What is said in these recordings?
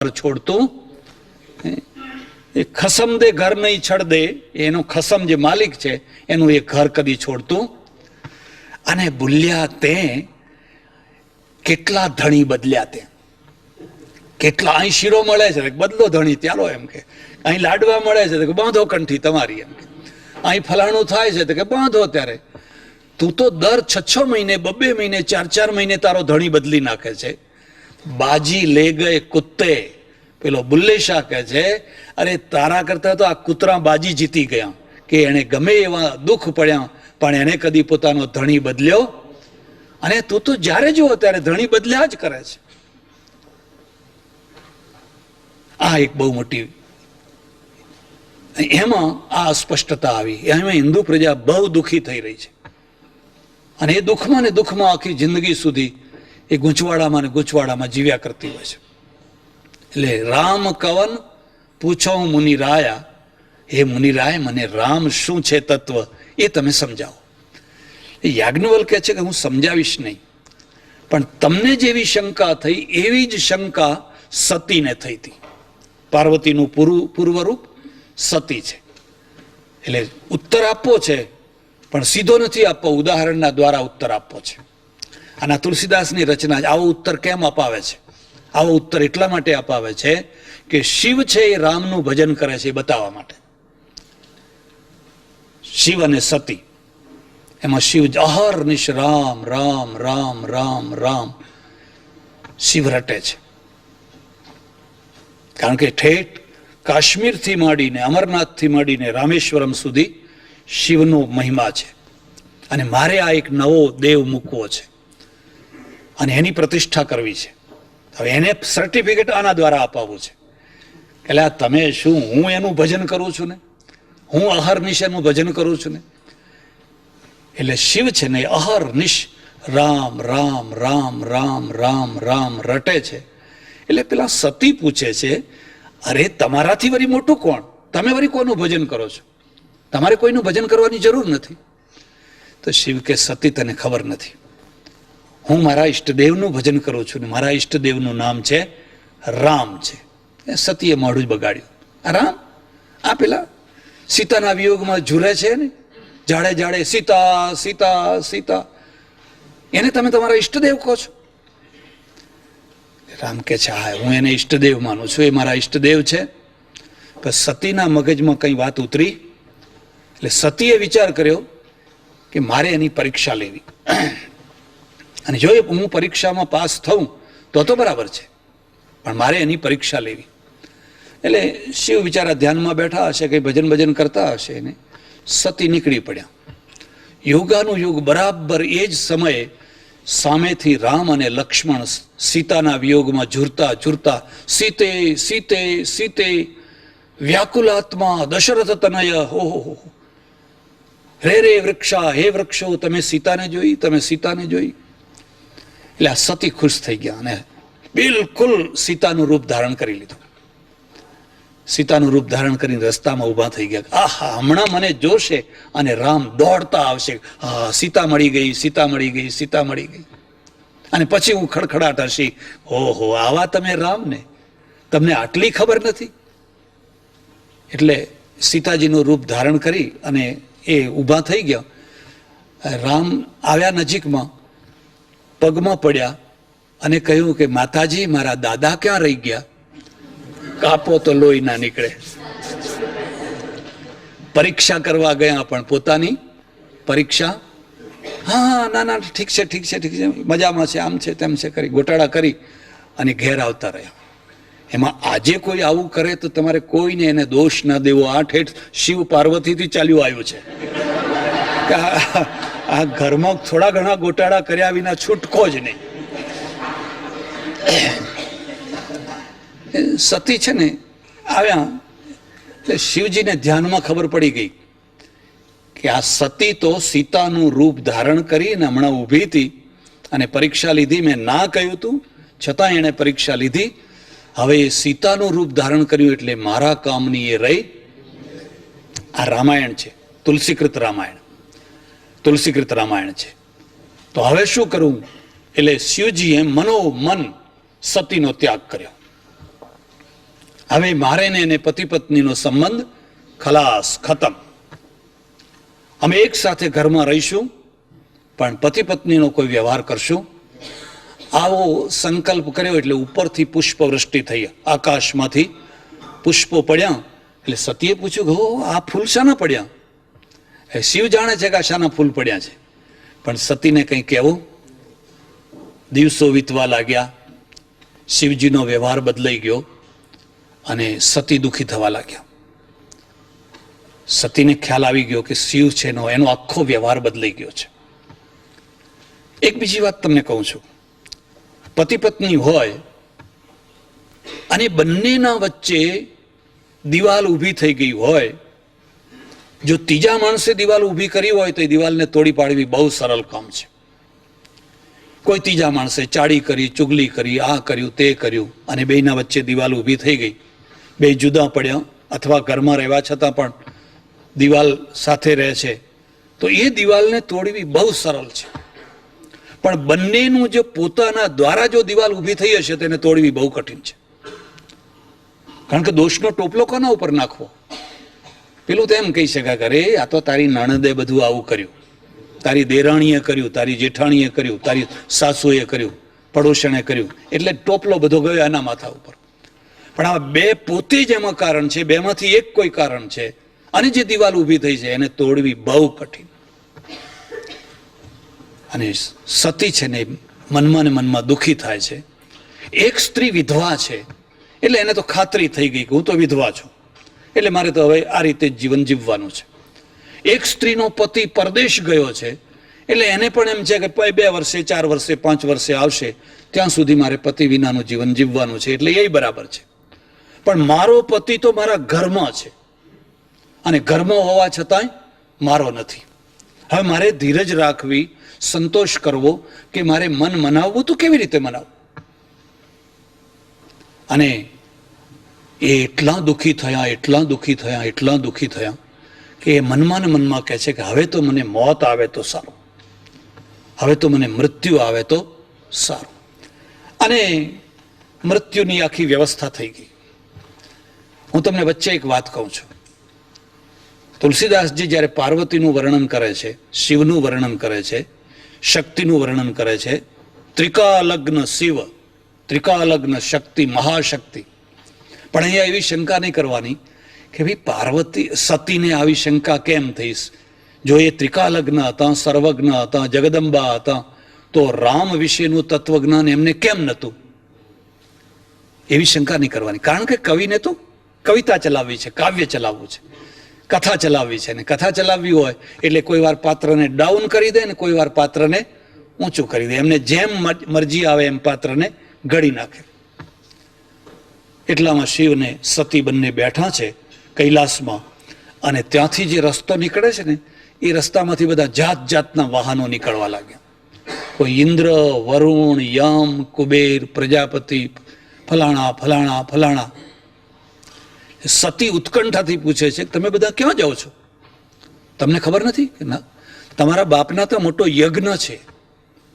છોડતું એ ખસમ દે ઘર નહીં છડ દે, એનો ખસમ જે માલિક છે એનું એ ઘર કદી છોડતું. અને ભૂલ્યા તે કેટલા ધણી બદલ્યા, તે કેટલા અહીં શીરો મળે છે બદલો ધણી ચાલો એમ કે, અહીં લાડવા મળે છે તો બાંધો કંઠી તમારી એમ કે, અહીં ફલાણું થાય છે તો કે બાંધો. ત્યારે તું તો દર 6 મહિને 2 મહિને 4 મહિને તારો ધણી બદલી નાખે છે. બાજી લે ગયે કુત્તે, પેલો બુલ્લે શાહ કહે છે અરે તારા કરતા તો આ કૂતરા બાજી જીતી ગયા, કે એને ગમે એવા દુઃખ પડ્યા પણ એને કદી પોતાનો ધણી બદલ્યો. અને તું તો જ્યારે જુઓ ત્યારે ધણી બદલ્યા જ કરે છે. આ એક બહુ મોટી, એમાં આ અસ્પષ્ટતા આવી, એમાં હિન્દુ પ્રજા બહુ દુઃખી થઈ રહી છે. અને એ દુઃખમાં ને દુઃખમાં આખી જિંદગી સુધી એ ગૂંચવાડામાં ને ગૂંચવાડામાં જીવ્યા કરતી હોય છે. એટલે રામ કવન પૂછો મુનિરાયા, હે મુનિરાય મને રામ શું છે તત્વ એ તમે સમજાવો. યાજ્ઞવલ્ક કહે છે કે હું સમજાવીશ નહીં, પણ તમને જેવી શંકા થઈ એવી જ શંકા સતીને થઈ હતી. પાર્વતીનું પૂર્વરૂપ સતી છે. એટલે ઉત્તર આપવો છે પણ સીધો નથી આપવો, ઉદાહરણના દ્વારા ઉત્તર આપવો છે. અને તુલસીદાસની રચના આવો ઉત્તર કેમ અપાવે છે? આવો ઉત્તર એટલા માટે અપાવે છે કે શિવ છે એ રામનું ભજન કરે છે એ બતાવવા માટે. શિવ અને સતી, એમાં શિવ અહર્નિશ રામ રામ રામ રામ રામ શિવ રટે છે. કારણ કે ઠેઠ કાશ્મીરથી માંડીને અમરનાથથી માંડીને રામેશ્વરમ સુધી શિવનો મહિમા છે. અને મારે આ એક નવો દેવ મૂકવો છે અને એની પ્રતિષ્ઠા કરવી છે. હવે એને સર્ટિફિકેટ આના દ્વારા અપાવવું છે કે આ તમે શું, હું એનું ભજન કરું છું ને, હું અહર્નિશ એનું ભજન કરું છું ને. એટલે શિવ છે ને અહર્નિશ રામ રામ રામ રામ રામ રામ રટે છે. એટલે પેલા સતી પૂછે છે અરે તમારાથી વળી મોટું કોણ, તમે વળી કોનું ભજન કરો છો, તમારે કોઈનું ભજન કરવાની જરૂર નથી. તો શિવ કે સતી તને ખબર નથી, હું મારા ઈષ્ટદેવનું ભજન કરું છું ને મારા ઈષ્ટદેવનું નામ છે રામ છે. સતીએ મોઢું જ બગાડ્યું. આ રામ, આ પેલા સીતાના વિયોગમાં ઝૂરે છે ને જાડે જાડે સીતા સીતા સીતા, એને તમે તમારા ઈષ્ટદેવ કહો છો? રામ કે છે હા હું એને ઈષ્ટદેવ માનું છું, એ મારા ઈષ્ટદેવ છે. પણ સતીના મગજમાં કઈ વાત ઉતરી. એટલે સતીએ વિચાર કર્યો કે મારે એની પરીક્ષા લેવી, અને જો હું પરીક્ષામાં પાસ થઉં તો બરાબર છે, પણ મારે એની પરીક્ષા લેવી. એટલે શિવ બિચારા ધ્યાનમાં બેઠા હશે, કંઈ ભજન કરતા હશે, એને સતી નીકળી પડ્યા. યોગાનું યુગ બરાબર એ જ સમયે સામેથી રામ અને લક્ષ્મણ સીતાના વિયોગમાં ઝૂરતા ઝૂરતા સીતે સીતે સીતે વ્યાકુલાત્મા દશરથ તનય હો રે રે વૃક્ષા, હે વૃક્ષો તમે સીતાને જોઈ, તમે સીતાને જોઈ. એટલે આ સતી ખુશ થઈ ગયા અને બિલકુલ સીતાનું રૂપ ધારણ કરી લીધું. સીતાનું રૂપ ધારણ કરીને રસ્તામાં ઊભા થઈ ગયા. આહા હમણાં મને જોશે અને રામ દોડતા આવશે, હા સીતા મળી ગઈ, સીતા મળી ગઈ, સીતા મળી ગઈ. અને પછી હું ખડખડાટ હસી, ઓહો આવા તમે રામ ને, તમને આટલી ખબર નથી. એટલે સીતાજીનું રૂપ ધારણ કરી અને એ ઊભા થઈ ગયા. રામ આવ્યા નજીકમાં, પગમાં પડ્યા અને કહ્યું કે માતાજી મારા દાદા ક્યાં રહી ગયા? કાપો તો લોહી ના નીકળે. પરીક્ષા કરવા ગયા પણ પોતાની પરીક્ષા, હા ના ના ઠીક છે ઠીક છે ઠીક છે મજામાં છે, આમ છે તેમ છે કરી ગોટાળા કરી અને ઘેર આવતા રહ્યા. એમાં આજે કોઈ આવું કરે તો તમારે કોઈને એને દોષ ના દેવો. આ ઠેઠ શિવ પાર્વતીથી ચાલ્યું આવ્યું છે કે આ ઘરમાં થોડા ઘણા ગોટાળા કર્યા વિના છૂટકો જ નહીં. સતી છે ને આવ્યા એટલે શિવજીને ધ્યાનમાં ખબર પડી ગઈ કે આ સતી તો સીતાનું રૂપ ધારણ કરીને હમણાં ઊભી હતી અને પરીક્ષા લીધી. મેં ના કહ્યું હતું છતાં એણે પરીક્ષા લીધી. હવે એ સીતાનું રૂપ ધારણ કર્યું એટલે મારા કામની એ રહી. આ રામાયણ છે, તુલસીકૃત રામાયણ, તુલસીકૃત રામાયણ છે. તો હવે શું કરવું? એટલે શિવજીએ મનોમન સતીનો ત્યાગ કર્યો. હવે મારે ને એને પતિ પત્નીનો સંબંધ ખલાસ, ખતમ. અમે એક સાથે ઘરમાં રહીશું, પણ પતિ પત્નીનો કોઈ વ્યવહાર કરશું. આવો સંકલ્પ કર્યો એટલે ઉપરથી પુષ્પવૃષ્ટિ થઈ, આકાશમાંથી પુષ્પો પડ્યા. એટલે સતીએ પૂછ્યું કે હો, આ ફૂલ શાના પડ્યા? શિવ જાણે છે કે આ શાના ફૂલ પડ્યા છે, પણ સતીને કંઈ કહેવું. દિવસો વીતવા લાગ્યા, શિવજીનો વ્યવહાર બદલાઈ ગયો અને સતી દુઃખી થવા લાગ્યા. સતીને ખ્યાલ આવી ગયો કે શિવ છે એનો આખો વ્યવહાર બદલાઈ ગયો છે. એક બીજી વાત તમને કહું છું, પતિ પત્ની હોય અને બંનેના વચ્ચે દિવાલ ઊભી થઈ ગઈ હોય, જો ત્રીજા માણસે દિવાલ ઊભી કરી હોય તો એ દિવાલને તોડી પાડવી બહુ સરળ કામ છે. કોઈ ત્રીજા માણસે ચાડી કરી, ચુગલી કરી, આ કર્યું તે કર્યું અને બેયના વચ્ચે દિવાલ ઊભી થઈ ગઈ, બે જુદા પડ્યા અથવા ઘરમાં રહેવા છતાં પણ દિવાલ સાથે રહે છે, તો એ દિવાલને તોડવી બહુ સરળ છે. પણ બંનેનું જે પોતાના દ્વારા જો દિવાલ ઊભી થઈ હશે તેને તોડવી બહુ કઠિન છે. કારણ કે દોષનો ટોપલો કોના ઉપર નાખવો? પેલું તો એમ કહી શકાય કે અરે આ તો તારી નણંદે બધું આવું કર્યું, તારી દેરાણીએ કર્યું, તારી જેઠાણીએ કર્યું, તારી સાસુએ કર્યું, પડોશણે કર્યું, એટલે ટોપલો બધો ગયો એના માથા ઉપર. પણ આ બે પોતે જ એમાં કારણ છે, બેમાંથી એક કોઈ કારણ છે, અને જે દિવાલ ઊભી થઈ છે એને તોડવી બહુ કઠિન. અને સતી છે ને મનમાં ને મનમાં દુઃખી થાય છે. એક સ્ત્રી વિધવા છે એટલે એને તો ખાતરી થઈ ગઈ કે હું તો વિધવા છું, એટલે મારે તો હવે આ રીતે જીવન જીવવાનું છે. એક સ્ત્રીનો પતિ પરદેશ ગયો છે એટલે એને પણ એમ છે કે 2 વર્ષે 4 વર્ષે 5 વર્ષે આવશે, ત્યાં સુધી મારે પતિ વિનાનું જીવન જીવવાનું છે, એટલે એ બરાબર છે. પણ મારો પતિ તો મારા ઘરમાં છે અને ઘરમાં હોવા છતાંય મારો નથી. હવે મારે ધીરજ રાખવી, સંતોષ કરવો કે મારે મન મનાવવું તો કેવી રીતે મનાવવું? અને એ એટલા દુઃખી થયા, એટલા દુઃખી થયા, એટલા દુઃખી થયા કે એ મનમાં ને મનમાં કહે છે કે હવે તો મને મોત આવે તો સારું, હવે તો મને મૃત્યુ આવે તો સારું. અને મૃત્યુની આખી વ્યવસ્થા થઈ ગઈ. હું તમને વચ્ચે એક વાત કહું છું. તુલસીદાસજી જ્યારે પાર્વતીનું વર્ણન કરે છે, શિવનું વર્ણન કરે છે, શક્તિનું વર્ણન કરે છે, ત્રિકાલગ્ન શિવ, ત્રિકાલગ્ન શક્તિ, મહાશક્તિ. પણ અહીંયા એવી શંકા નહીં કરવાની કે ભાઈ પાર્વતી સતીને આવી શંકા કેમ થઈ? જો એ ત્રિકાલગ્ન હતા, સર્વજ્ઞ હતા, જગદંબા હતા, તો રામ વિશેનું તત્વજ્ઞાન એમને કેમ નહોતું? એવી શંકા નહીં કરવાની. કારણ કે કવિને તો કવિતા ચલાવવી છે, કાવ્ય ચલાવવું છે, કથા ચલાવવી છે. ને કથા ચલાવવી હોય એટલે કોઈ વાર પાત્રને ડાઉન કરી દે ને કોઈ વાર પાત્રને ઊંચું કરી દે. એમને જેમ મરજી આવે એમ પાત્રને ઘડી નાખે. એટલામાં શિવને સતી બંને બેઠા છે કૈલાસમાં, અને ત્યાંથી જે રસ્તો નીકળે છે ને એ રસ્તામાંથી બધા જાત જાતના વાહનો નીકળવા લાગ્યા. કોઈ ઇન્દ્ર, વરુણ, યમ, કુબેર, પ્રજાપતિ, ફલાણા ફલાણા ફલાણા. સતી ઉત્કંઠાથી પૂછે છે કે તમે બધા ક્યાં જાઓ છો? તમને ખબર નથી? કે ના, તમારા બાપના ત્યાં મોટો યજ્ઞ છે,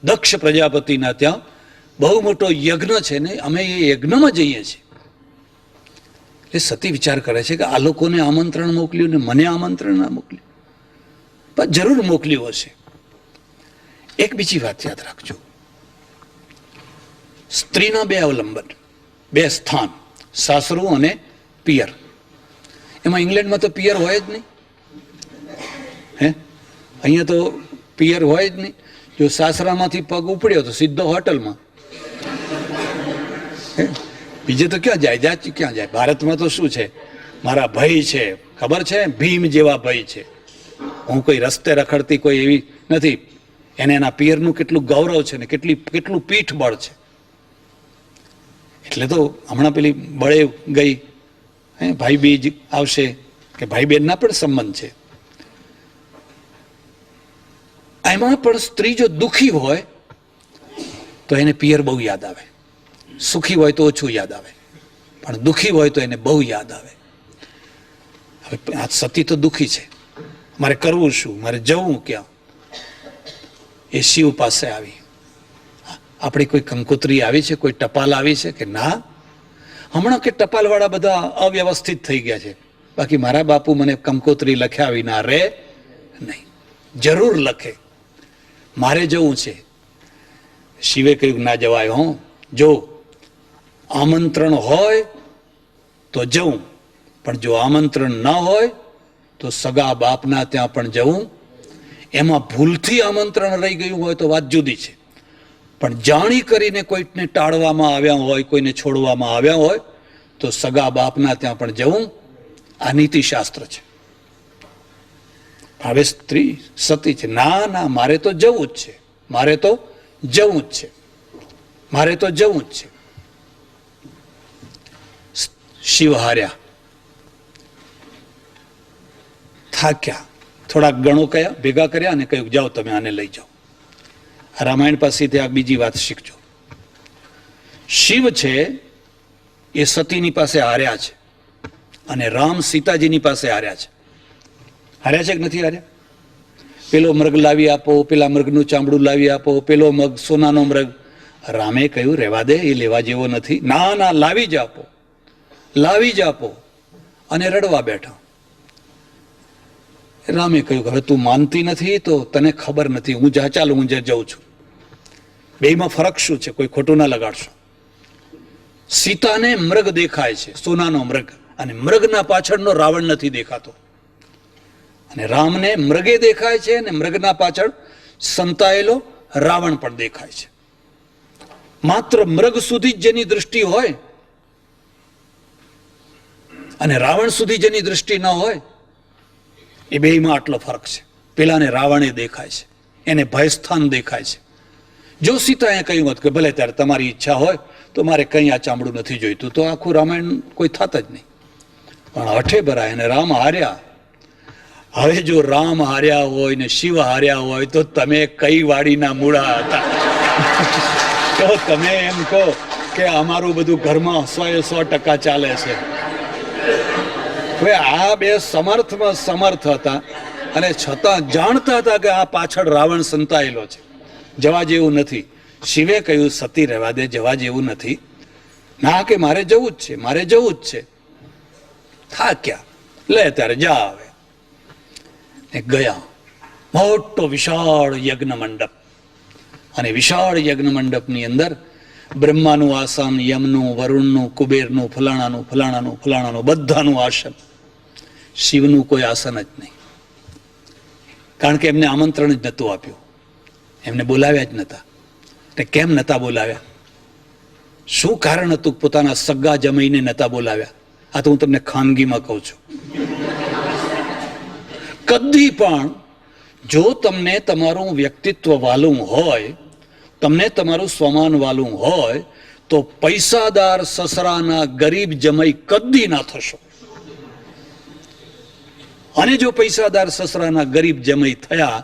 દક્ષ પ્રજાપતિના ત્યાં બહુ મોટો યજ્ઞ છે ને અમે એ યજ્ઞમાં જઈએ છીએ. એટલે સતી વિચાર કરે છે કે આ લોકોને આમંત્રણ મોકલ્યું ને મને આમંત્રણ ના મોકલ્યું, પણ જરૂર મોકલ્યું હશે. એક બીજી વાત યાદ રાખજો, સ્ત્રીના 2 અવલંબન, 2 સ્થાન, સાસરું અને પિયર. એમાં ઇંગ્લેન્ડમાં તો પિયર હોય જ નહીં, હે? અહીંયા તો પિયર હોય જ નહીં. જો સાસરામાંથી પગ ઉપડ્યો તો સીધો હોટલમાં. બીજે તો ક્યાં જાય? જાત ક્યાં જાય? ભારતમાં તો શું છે, મારા ભાઈ છે, ખબર છે, ભીમ જેવા ભાઈ છે. હું કોઈ રસ્તે રખડતી કોઈ એવી નથી. એને એના પિયરનું કેટલું ગૌરવ છે ને કેટલું પીઠ બળ છે. એટલે તો હમણાં પેલી બળે ગઈ, ભાઈ બીજ આવશે કે ભાઈ બહેનના પણ સંબંધ છે. એમાં પણ સ્ત્રી જો દુઃખી હોય તો એને પિયર બહુ યાદ આવે, સુખી હોય તો ઓછું યાદ આવે, પણ દુઃખી હોય તો એને બહુ યાદ આવે. હવે આ સતી તો દુઃખી છે, મારે કરવું શું, મારે જવું ક્યાં? એ શિવ પાસે આવી. આપણી કોઈ કંકોત્રી આવી છે, કોઈ ટપાલ આવી છે કે ના? હમણાં કે ટપાલવાળા બધા અવ્યવસ્થિત થઈ ગયા છે, બાકી મારા બાપુ મને કંકોત્રી લખ્યા વિના રે નહીં, જરૂર લખે. મારે જવું છે. શિવે કહ્યું ના જવાય. જો આમંત્રણ હોય તો જવું, પણ જો આમંત્રણ ન હોય તો સગા બાપના ત્યાં પણ જવું. એમાં ભૂલથી આમંત્રણ રહી ગયું હોય તો વાત જુદી છે, પણ જાણી કરીને કોઈને ટાળવામાં આવ્યા હોય, કોઈને છોડવામાં આવ્યા હોય તો સગા બાપના ત્યાં પણ જવું. આ નીતિશાસ્ત્ર છે. હવે સ્ત્રી સતી છે, ના ના મારે તો જવું જ છે, મારે તો જવું જ છે, મારે તો જવું જ છે. શિવ હાર્યા, થાક્યા, થોડાક ગણો કયા ભેગા કર્યા અને કહ્યું જાઓ તમે આને લઈ જાઓ. રામાયણ પાસેથી આ બીજી વાત શીખજો. શિવ છે એ સતીની પાસે હાર્યા છે અને રામ સીતાજીની પાસે હાર્યા છે. હાર્યા છે કે નથી હાર્યા? પેલો મૃગ લાવી આપો, પેલા મૃગનું ચામડું લાવી આપો, પેલો મગ સોનાનો મૃગ. રામે કહ્યું રહેવા દે, એ લેવા જેવો નથી. ના ના લાવી જ આપો, લાવી જ આપો. અને રડવા બેઠા. રામે કહ્યું હવે તું માનતી નથી તો તને ખબર નથી, હું ચાલ હું જઉં છું. બેમાં ફરક શું છે? કોઈ ખોટું ના લગાડશો. સીતાને મૃગ દેખાય છે, સોનાનો મૃગ, અને મૃગના પાછળનો રાવણ નથી દેખાતો. અને રામને મૃગે દેખાય છે અને મૃગના પાછળ સંતાયેલો રાવણ પણ દેખાય છે. માત્ર મૃગ સુધી જ જેની દૃષ્ટિ હોય અને રાવણ સુધી જેની દૃષ્ટિ ન હોય, એ બેમાં આટલો ફરક છે. પેલાને રાવણે દેખાય છે, એને ભયસ્થાન દેખાય છે. જો સીતાએ કહ્યું હોત કે ભલે ત્યારે તમારી ઈચ્છા હોય તો મારે કંઈ આ ચામડું નથી જોઈતું, તો આખું રામાયણ કોઈ થાત જ નહીં. પણ હઠે ભરાય અને રામ હાર્યા. હવે જો રામ હાર્યા હોય ને શિવ હાર્યા હોય તો તમે કઈ વાડીના મૂળા હતા? તો તમે એમ કહો કે અમારું બધું ઘરમાં 100% ચાલે છે. હવે આ બે સમર્થમાં સમર્થ હતા અને છતાં જાણતા હતા કે આ પાછળ રાવણ સંતાયેલો છે, જવા જેવું નથી. શિવે કહ્યું સતી રહેવા દે, જવા જેવું નથી. ના કે મારે જવું જ છે, મારે જવું જ છે. થાક્યા, લે ત્યારે જા. આવે ગયા. મોટો વિશાળ યજ્ઞ મંડપ, અને વિશાળ યજ્ઞ મંડપની અંદર બ્રહ્માનું આસન, યમનું, વરુણનું, કુબેરનું, ફલાણાનું ફલાણાનું ફલાણાનું બધાનું આસન. શિવનું કોઈ આસન જ નહીં, કારણ કે એમને આમંત્રણ જ નહોતું આપ્યું, એમને બોલાવ્યા જ નહોતા. એટલે કેમ નહોતા બોલાવ્યા? શું કારણ હતું પોતાના સગા જમાઈને નહોતા બોલાવ્યા? આ તો હું તમને ખાનગીમાં કહું છું. કદી પણ જો તમને તમારું વ્યક્તિત્વ વાલું હોય, તમને તમારું સ્વમાન વાલું હોય, તો પૈસાદાર સસરાના ગરીબ જમાઈ કદી ના થશો. અને જો પૈસાદાર સસરાના ગરીબ જમાઈ થયા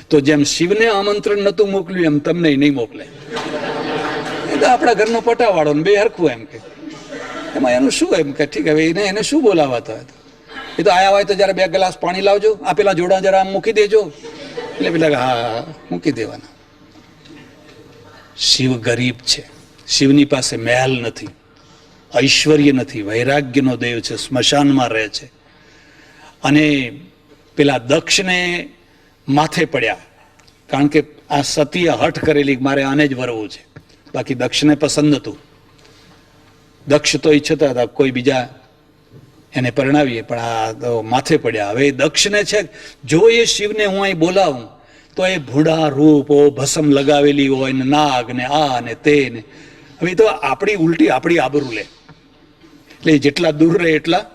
તો જેમ શિવને આમંત્રણ નતું મોકલ્યું એમ તમને નહીં મોકલે. આપણા ઘરનો પટાવાળો ને બે હરખું એમ કે એમાં એનું શું? એમ કે ઠીક હવે એને શું બોલાવાતા હતા? એ તો આયા હોય તો જરા 2 ગ્લાસ પાણી લાવજો, આ પેલા જોડા જરા આમ મૂકી દેજો. એટલે પેલા હા મૂકી દેવાના. શિવ ગરીબ છે, શિવની પાસે મહેલ નથી, ઐશ્વર્ય નથી, વૈરાગ્યનો દેવ છે, સ્મશાનમાં રહે છે. અને પેલા દક્ષને માથે પડ્યા, કારણ કે આ સતીએ હઠ કરેલી મારે આને જ વરવું છે. બાકી દક્ષને પસંદ હતું. દક્ષ તો ઈચ્છતા હતા કોઈ બીજા એને પરણાવીએ, પણ આ તો માથે પડ્યા. હવે દક્ષને છે જો એ શિવને હું અહીં બોલાવું તો એ ભૂડા રૂપો ભસમ લગાવેલી હોય ને નાગ ને આ ને તે ને, હવે તો આપણી ઉલટી આપણી આબરૂ લે. એટલે જેટલા દૂર રહે એટલા.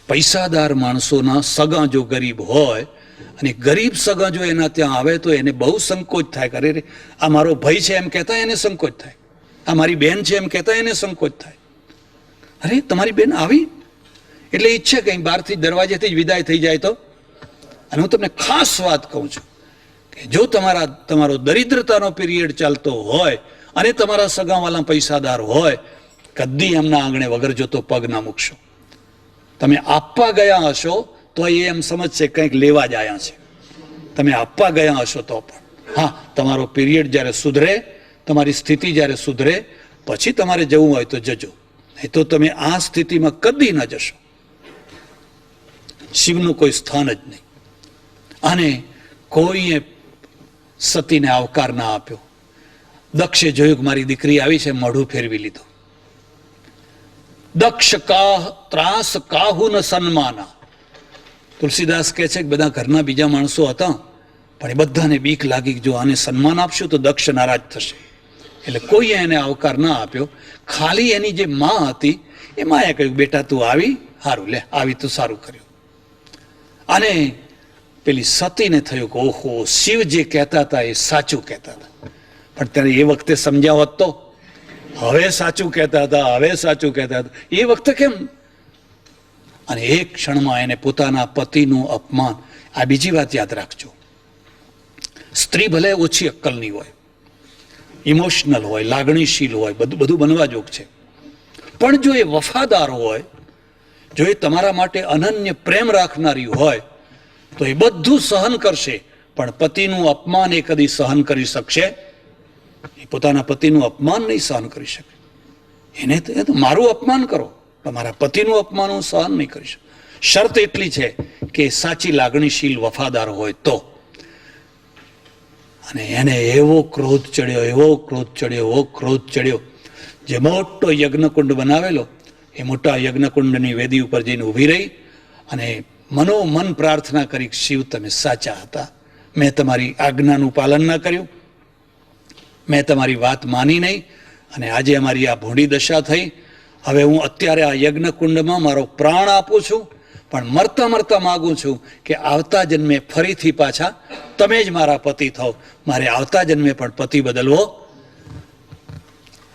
પૈસાદાર માણસોના સગા જો ગરીબ હોય અને ગરીબ સગા જો એના ત્યાં આવે તો એને બહુ સંકોચ થાય. કરે રે આ મારો ભાઈ છે એમ કહેતા એને સંકોચ થાય, આ મારી બેન છે એમ કહેતા એને સંકોચ થાય. અરે તમારી બેન આવી એટલે ઈચ્છે કંઈ બહારથી દરવાજેથી જ વિદાય થઈ જાય તો. અને હું તમને ખાસ વાત કહું છું કે જો તમારો દરિદ્રતાનો પીરિયડ ચાલતો હોય અને તમારા સગાવાલા પૈસાદાર હોય, કદી એમના આંગણે વગર જોતો પગ ના મૂકશો. તમે આપવા ગયા હશો તો એ એમ સમજશે કંઈક લેવા જ આવ્યા છે. તમે આપવા ગયા હશો તો પણ. હા, તમારો પીરિયડ જ્યારે સુધરે, તમારી સ્થિતિ જ્યારે સુધરે, પછી તમારે જવું હોય તો જજો, નહીં તો તમે આ સ્થિતિમાં કદી ન જશો. શિવનું કોઈ સ્થાન જ નહીં. અને કોઈએ સતીને આવકાર ના આપ્યો. દક્ષે જોયું કે મારી દીકરી આવી છે, મોઢું ફેરવી લીધું. દક્ષ ત્રાસ કાહુ ન સન્માના. તુલસીદાસ કહે છે કે બધા ઘરના બીજા માણસો હતા, પણ એ બધાને બીક લાગી કે જો આને સન્માન આપશું તો દક્ષ નારાજ થશે. એટલે કોઈએ એને આવકાર ના આપ્યો. ખાલી એની જે માં હતી એ માએ કહ્યું બેટા તું આવી, સારું લે, આવી તું સારું કર્યું. અને પેલી સતીને થયું કે ઓહો, શિવ જે કહેતા હતા એ સાચું કહેતા હતા. પણ ત્યારે એ વખતે સમજ્યા હોત તો, હવે સાચું કહેતા હતા, હવે સાચું કહેતા હતા, એ વખતે કેમ? અને એક ક્ષણમાં એને પોતાના પતિનું અપમાન. આ બીજી વાત યાદ રાખજો, સ્ત્રી ભલે ઓછી અક્કલની હોય, ઇમોશનલ હોય, લાગણીશીલ હોય, બધું બનવા જોગ છે, પણ જો એ વફાદાર હોય, જો એ તમારા માટે અનન્ય પ્રેમ રાખનારી હોય તો એ બધું સહન કરશે. પણ પતિનું અપમાન એ કદી સહન કરી શકશે? એ પોતાના પતિનું અપમાન નહીં સહન કરી શકે. એને તો મારું અપમાન કરો, પણ મારા પતિનું અપમાન હું સહન નહીં કરી શકું. શરત એટલી છે કે સાચી લાગણીશીલ વફાદાર હોય તો. અને એને એવો ક્રોધ ચડ્યો, એવો ક્રોધ ચડ્યો, એવો ક્રોધ ચડ્યો, જે મોટો યજ્ઞકુંડ બનાવેલો એ મોટા યજ્ઞકુંડની વેદી ઉપર જઈને ઊભી રહી અને મનોમન પ્રાર્થના કરી, શિવ તમે સાચા હતા, મેં તમારી આજ્ઞાનું પાલન ના કર્યું, મેં તમારી વાત માની નહીં, અને આજે અમારી આ ભોંડી દશા થઈ. હવે હું અત્યારે આ યજ્ઞકુંડમાં મારો પ્રાણ આપું છું, પણ મરતા મરતા માગું છું કે આવતા જન્મે ફરીથી પાછા તમે જ મારા પતિ થાવ, મારે આવતા જન્મે પણ પતિ બદલવો.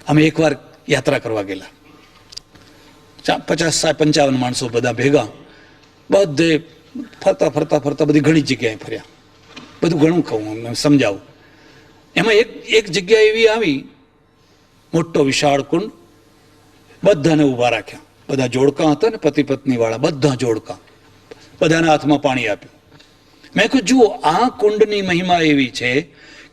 અમે એકવાર યાત્રા કરવા ગયેલા, 50-55 માણસો બધા ભેગા, બધે ફરતા ફરતા ફરતા બધી ઘણી જગ્યાએ ફર્યા. બધું ઘણું કહું, સમજાવું. એમાં એક જગ્યા એવી આવી, મોટો વિશાળ કુંડ, બધાને ઊભા રાખ્યા. બધા જોડકા હતા ને, પતિ પત્ની વાળા બધા જોડકા, બધાના હાથમાં પાણી આપ્યું. મેં કહ્યું જુઓ, આ કુંડની મહિમા એવી છે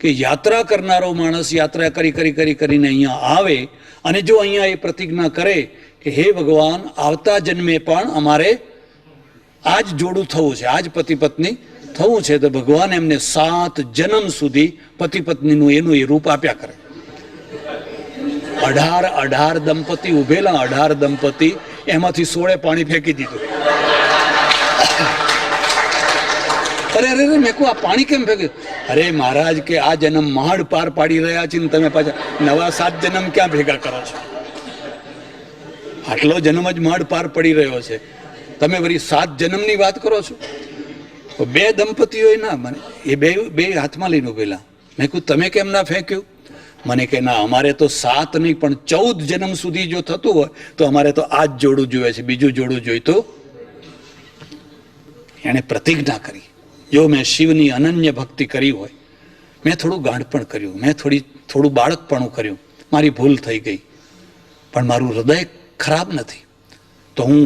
કે યાત્રા કરનારો માણસ યાત્રા કરી કરી કરી કરીને અહીંયા આવે અને જો અહીંયા એ પ્રતિજ્ઞા કરે કે હે ભગવાન, આવતા જન્મે પણ અમારે આજ જોડું થવું છે, આજ પતિ પત્ની થવું છે, તો ભગવાન એમને 7 જન્મ સુધી પતિ પત્નીનું એનું એ રૂપ આપ્યા કરે. 18 દંપતી ઉભેલા, 18 દંપતી, એમાંથી 16 પાણી ફેંકી દીધું. અરે અરે મેં કહું આ પાણી કેમ ફેંક્યું? અરે મહારાજ કે આ જન્મ મહાડ પાર પાડી રહ્યા છે ને તમે પાછા નવા 7 જન્મ ક્યાં ભેગા કરો છો? આટલો જન્મ જ મહાડ પાર પડી રહ્યો છે, તમે વળી 7 જન્મની વાત કરો છો? 2 દંપતીઓ ના, મને એ બે હાથમાં લઈને ઉભેલા. મેં કહ્યું તમે કેમ ના ફેંક્યું? મને કે ના, અમારે તો 7 નહીં પણ 14 જન્મ સુધી જો થતું હોય તો અમારે તો આ જ જોડું જોઈએ છે, બીજું જોડું જોઈતું. એણે પ્રતિજ્ઞા કરી, જો મેં શિવની અનન્ય ભક્તિ કરી હોય, મેં થોડું ગાંડપણ કર્યું, મેં થોડું બાળકપણું કર્યું, મારી ભૂલ થઈ ગઈ, પણ મારું હૃદય ખરાબ નથી, તો હું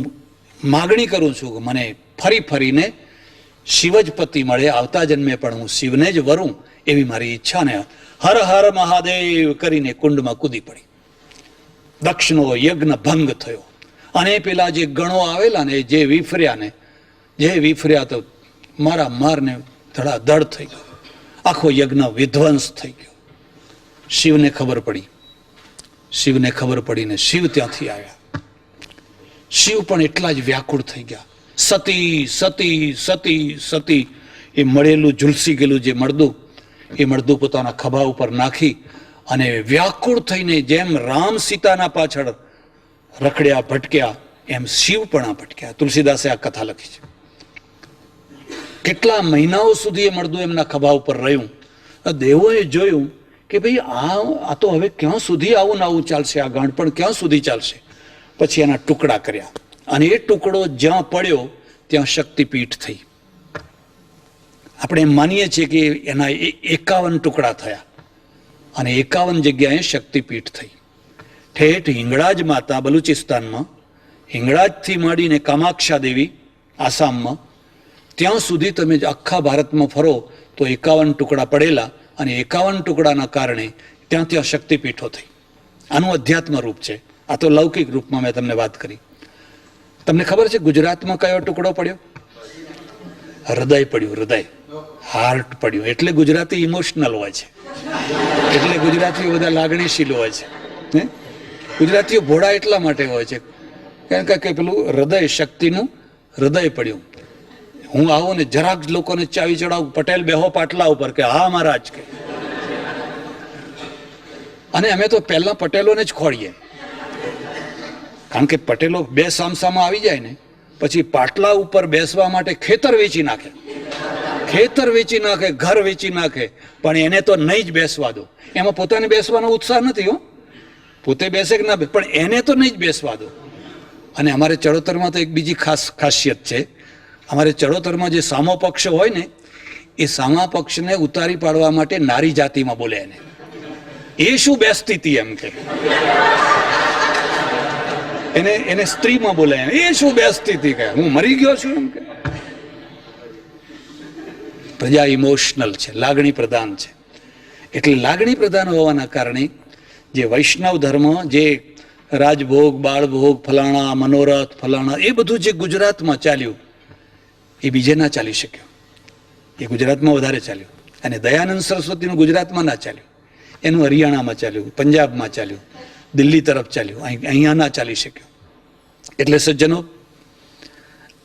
માગણી કરું છું કે મને ફરીને શિવ જ પતિ મળે, આવતા જન્મે પણ હું શિવને જ વરું, એવી મારી ઈચ્છા. ને હર હર મહાદેવ કરીને કુંડમાં કૂદી પડી. દક્ષનો યજ્ઞ ભંગ થયો અને પેલા જે ગણો આવેલા ને જે વિફર્યા તો મારને ધડાધડ થઈ ગયો, આખો યજ્ઞ વિધ્વંસ થઈ ગયો. શિવને ખબર પડીને શિવ ત્યાંથી આવ્યા. શિવ પણ એટલા જ વ્યાકુળ થઈ ગયા. સતી સતી સતી સતી, એ મળેલું ઝૂલસી ગયેલું જે મળદું પોતાના ખભા ઉપર નાખી અને વ્યાકુળ થઈને જેમ રામ સીતાના પાછળ રખડ્યા ભટક્યા, એમ શિવ પણ ભટક્યા. તુલસીદાસે આ કથા લખી છે. કેટલા મહિનાઓ સુધી એ મળદું એમના ખભા ઉપર રહ્યું. દેવોએ જોયું કે ભાઈ આ તો હવે ક્યાં સુધી આવું ને આવું ચાલશે, આ ગાંઠપણ ક્યાં સુધી ચાલશે? પછી એના ટુકડા કર્યા અને એ ટુકડો જ્યાં પડ્યો ત્યાં શક્તિપીઠ થઈ. આપણે એમ માનીએ છીએ કે એના 51 ટુકડા થયા અને 51 જગ્યાએ શક્તિપીઠ થઈ. ઠેઠ હિંગળાજ માતા બલુચિસ્તાનમાં, હિંગળાજથી માંડીને કામાક્ષા દેવી આસામમાં, ત્યાં સુધી તમે આખા ભારતમાં ફરો તો 51 ટુકડા પડેલા અને 51 ટુકડાના કારણે ત્યાં શક્તિપીઠો થઈ. આનું અધ્યાત્મ રૂપ છે. આ તો લૌકિક રૂપમાં મેં તમને વાત કરી. તમને ખબર છે ગુજરાતમાં કયો ટુકડો પડ્યો? હૃદય પડ્યું. હૃદય, હાર્ટ પડ્યું. એટલે ગુજરાતી ઇમોશનલ હોય છે, એટલે ગુજરાતીઓ બધા લાગણીશીલ હોય છે. ગુજરાતીઓ ભોળા એટલા માટે હોય છે કારણ કે પેલું હૃદય, શક્તિનું હૃદય પડ્યું. હું આવું ને જરાક લોકોને ચાવી ચડાવું, પટેલ બેહો પાટલા ઉપર, કે હા મહારાજ કે. અને અમે તો પહેલા પટેલોને જ ખોળીએ, કારણ કે પટેલો બે સામસામાં આવી જાય ને પછી પાટલા ઉપર બેસવા માટે ખેતર વેચી નાખે, ખેતર વેચી નાખે, ઘર વેચી નાખે, પણ એને તો નહીં જ બેસવા દો. એમાં પોતાને બેસવાનો ઉત્સાહ નથી હો, પોતે બેસે કે ના બેસે, પણ એને તો નહીં જ બેસવા દો. અને અમારે ચડોતરમાં તો એક બીજી ખાસિયત છે. અમારે ચડોતરમાં જે સામો પક્ષ હોય ને, એ સામા પક્ષને ઉતારી પાડવા માટે નારી જાતિમાં બોલે એને. એ શું બેસતી હતી એમ કે, એને સ્ત્રીમાં બોલે, એ શું બેસતી હતી કે હું મરી ગયો છું એમ કે. પ્રજા ઇમોશનલ છે, લાગણી પ્રધાન છે. એટલે લાગણી પ્રધાન હોવાના કારણે જે વૈષ્ણવ ધર્મ, જે રાજભોગ, બાળભોગ, ફલાણા, મનોરથ, ફલાણા, એ બધું જે ગુજરાતમાં ચાલ્યું એ બીજે ના ચાલી શક્યું. એ ગુજરાતમાં વધારે ચાલ્યું. અને દયાનંદ સરસ્વતીનું ગુજરાતમાં ના ચાલ્યું, એનું હરિયાણામાં ચાલ્યું, પંજાબમાં ચાલ્યું, દિલ્હી તરફ ચાલ્યું, અહીંયા ના ચાલી શક્યું. એટલે સજ્જનો,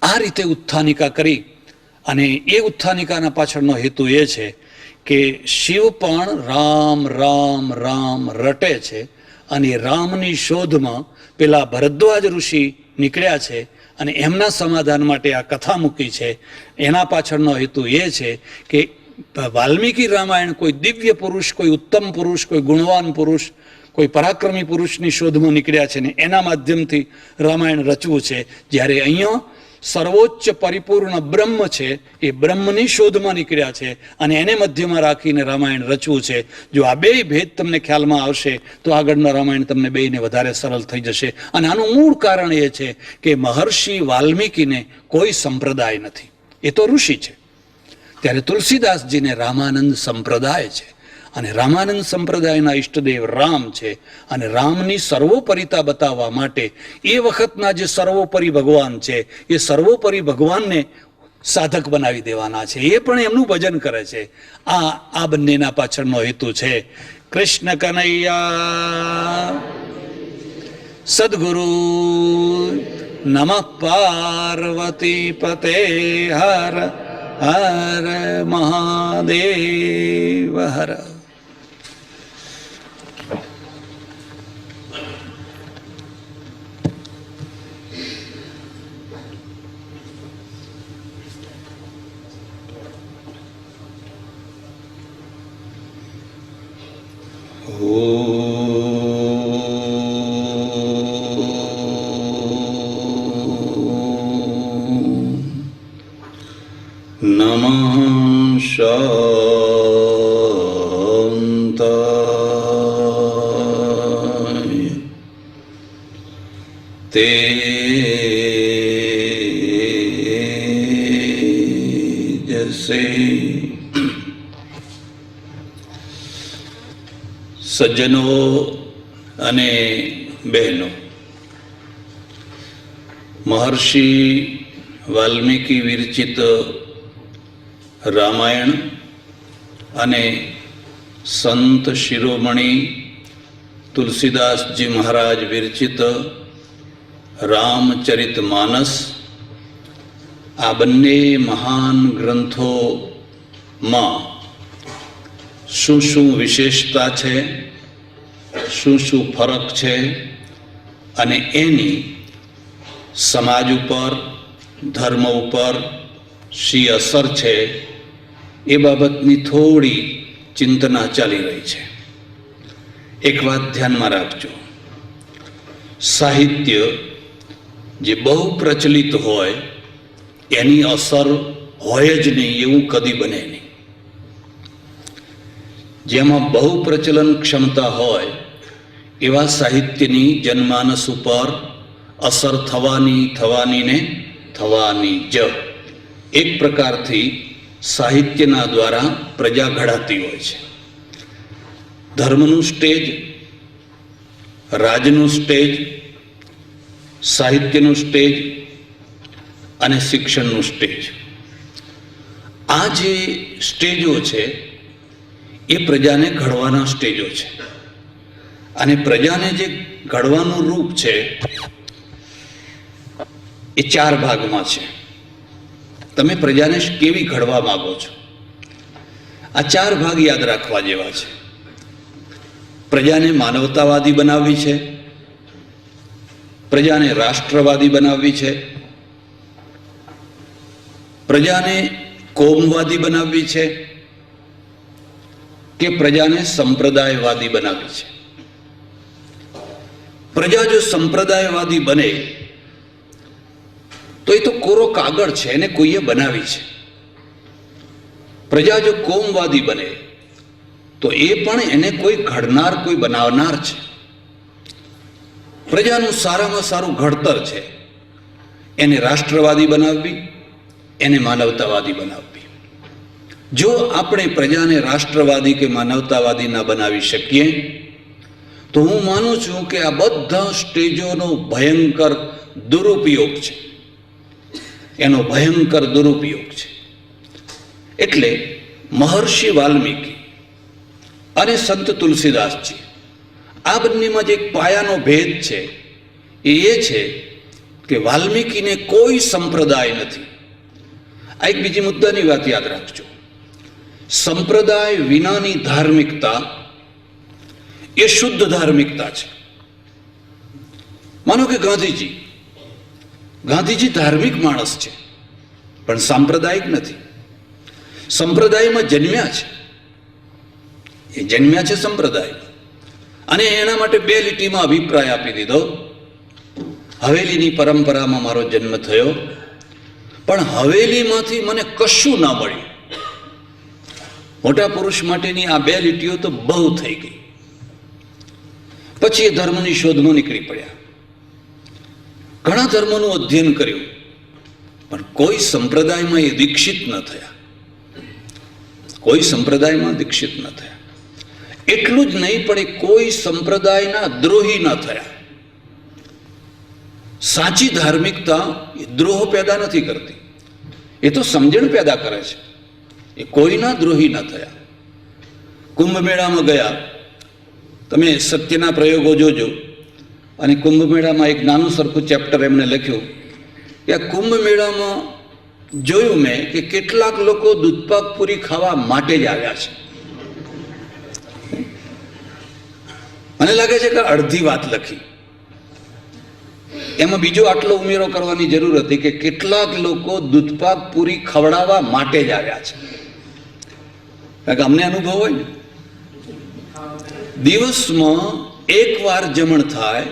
આ રીતે ઉત્થાનિકા કરી. અને એ ઉત્થાનિકાના પાછળનો હેતુ એ છે કે શિવ પણ રામ રામ રામ રટે છે. અને રામની શોધમાં પેલા ભરદ્વાજ ઋષિ નીકળ્યા છે અને એમના સમાધાન માટે આ કથા મૂકી છે. એના પાછળનો હેતુ એ છે કે વાલ્મીકી રામાયણ કોઈ દિવ્ય પુરુષ, કોઈ ઉત્તમ પુરુષ, કોઈ ગુણવાન પુરુષ, કોઈ પરાક્રમી પુરુષની શોધમાં નીકળ્યા છે ને એના માધ્યમથી રામાયણ રચવું છે. જ્યારે અહીંયા સર્વોચ્ચ પરિપૂર્ણ બ્રહ્મ છે, એ બ્રહ્મની શોધમાં નીકળ્યા છે અને એને મધ્યમાં રાખીને રામાયણ રચવું છે. જો આ બે ભેદ તમને ખ્યાલમાં આવશે તો આગળના રામાયણ તમને બેયને વધારે સરળ થઈ જશે. અને આનું મૂળ કારણ એ છે કે મહર્ષિ વાલ્મીકીને કોઈ સંપ્રદાય નથી, એ તો ઋષિ છે. ત્યારે તુલસીદાસજીને રામાનંદ સંપ્રદાય છે અને રામાનંદ સંપ્રદાયના ઈષ્ટદેવ રામ છે. અને રામની સર્વોપરિતા બતાવવા માટે એ વખતના જે સર્વોપરી ભગવાન છે એ સર્વોપરી ભગવાનને સાધક બનાવી દેવાના છે. એ પણ એમનું ભજન કરે છે. આ બંનેના પાછળનો હેતુ છે. કૃષ્ણ કનૈયા સદગુરુ નમઃ પાર્વતી પતે હર હર મહાદેવ હર. નમઃ શાંતાય તેજસે. સજ્જનો અને બહેનો, મહર્ષિ વાલ્મીકી વિરચિત રામાયણ અને સંત શિરોમણી તુલસીદાસજી મહારાજ વિરચિત રામચરિત માનસ, આ બંને મહાન ગ્રંથોમાં શું શું વિશેષતા છે, શું શું ફરક છે અને એની સમાજ ઉપર, ધર્મ ઉપર શી અસર છે એ બાબતની થોડી ચિંતના ચાલી રહી છે. એક વાત ધ્યાનમાં રાખજો, સાહિત્ય જે બહુ પ્રચલિત હોય એની અસર હોય જ નહીં એવું કદી બને નહીં. જેમાં બહુ પ્રચલન ક્ષમતા હોય એવા સાહિત્યની જનમાનસ ઉપર અસર થવાની જ એક પ્રકારથી સાહિત્યના દ્વારા પ્રજા ઘડાતી હોય છે. ધર્મનું સ્ટેજ રાજનું સ્ટેજ, સાહિત્યનું સ્ટેજ અને શિક્ષણનું સ્ટેજ. આ જે સ્ટેજો છે એ પ્રજાને ઘડવાના સ્ટેજો છે. અને પ્રજાને જે ઘડવાનું રૂપ છે એ 4 ભાગમાં છે. તમે પ્રજાને કેવી ઘડવા માંગો છો, આ 4 ભાગ યાદ રાખવા જેવા છે. પ્રજાને માનવતાવાદી બનાવવી છે, પ્રજાને રાષ્ટ્રવાદી બનાવવી છે, પ્રજાને કોમવાદી બનાવવી છે કે પ્રજાને સંપ્રદાયવાદી બનાવવી છે. પ્રજા જો સંપ્રદાયવાદી બને તો એ તો કોરો કાગળ છે, એને કોઈએ બનાવી છે. પ્રજા જો કોમવાદી બને તો એ પણ એને કોઈ ઘડનાર, કોઈ બનાવનાર છે. પ્રજાનું સારામાં સારું ઘડતર છે એને રાષ્ટ્રવાદી બનાવવી, એને માનવતાવાદી બનાવવી. જો આપણે પ્રજાને રાષ્ટ્રવાદી કે માનવતાવાદી ના બનાવી શકીએ તો હું માનું છું કે આ બધા સ્ટેજોનો ભયંકર દુરુપયોગ છે, એનો ભયંકર દુરુપયોગ છે. એટલે મહર્ષિ વાલ્મીકી અને સંત તુલસીદાસજી, આ બંનેમાં જે એક પાયાનો ભેદ છે એ છે કે વાલ્મીકીને કોઈ સંપ્રદાય નથી. આ એક બીજી મુદ્દાની વાત યાદ રાખજો. સંપ્રદાય વિનાની ધાર્મિકતા એ શુદ્ધ ધાર્મિકતા છે. માનો કે ગાંધીજી ધાર્મિક માણસ છે પણ સાંપ્રદાયિક નથી. સંપ્રદાયમાં જન્મ્યા છે, એ જન્મ્યા છે સંપ્રદાયમાં, અને એના માટે 2 લીટીમાં અભિપ્રાય આપી દીધો. હવેલીની પરંપરામાં મારો જન્મ થયો પણ હવેલીમાંથી મને કશું ના મળ્યું. મોટા પુરુષ માટેની આ 2 લીટીઓ તો બહુ થઈ ગઈ. પછી એ ધર્મની શોધમાં નીકળી પડ્યા, ઘણા ધર્મોનું અધ્યયન કર્યું પણ કોઈ સંપ્રદાયમાં એ દીક્ષિત ન થયા, કોઈ સંપ્રદાયમાં દીક્ષિત ન થયા. એટલું જ નહીં પણ એ કોઈ સંપ્રદાયના દ્રોહી ન થયા. સાચી ધાર્મિકતા એ દ્રોહ પેદા નથી કરતી, એ તો સમજણ પેદા કરે છે. એ કોઈના દ્રોહી ન થયા. કુંભ મેળામાં ગયા, તમે સત્યના પ્રયોગો જોજો, અને કુંભ મેળામાં એક નાનું સરખું ચેપ્ટર એમણે લખ્યું કે આ કુંભ મેળામાં જોયું મેં કે કેટલાક લોકો દૂધપાક પૂરી ખાવા માટે જ આવ્યા છે. મને લાગે છે કે અડધી વાત લખી, એમાં બીજો આટલો ઉમેરો કરવાની જરૂર હતી કે કેટલાક લોકો દૂધપાક પૂરી ખવડાવવા માટે જ આવ્યા છે. કારણ કે અમને અનુભવ હોય ને, દિવસમાં 1 વાર જમણ થાય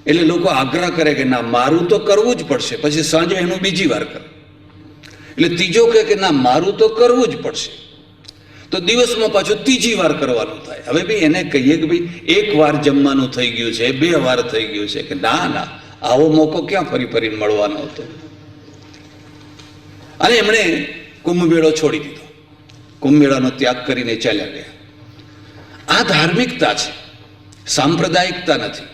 એટલે લોકો આગ્રહ કરે કે ના મારું તો કરવું જ પડશે, પછી સાંજે એનું બીજી વાર કરે, એટલે ત્રીજો કહે કે ના મારું તો કરવું જ પડશે, તો દિવસમાં પાછું 3જી વાર કરવાનું થાય. હવે ભાઈ એને કહીએ કે ભાઈ 1 વાર જમવાનું થઈ ગયું છે, 2 વાર થઈ ગયું છે, કે ના આવો મોકો ક્યાં ફરીને મળવાનો હતો. અને એમણે કુંભ મેળો છોડી દીધો, કુંભ મેળાનો ત્યાગ કરીને ચાલ્યા ગયા. આ ધાર્મિકતા છે, સાંપ્રદાયિકતા નથી.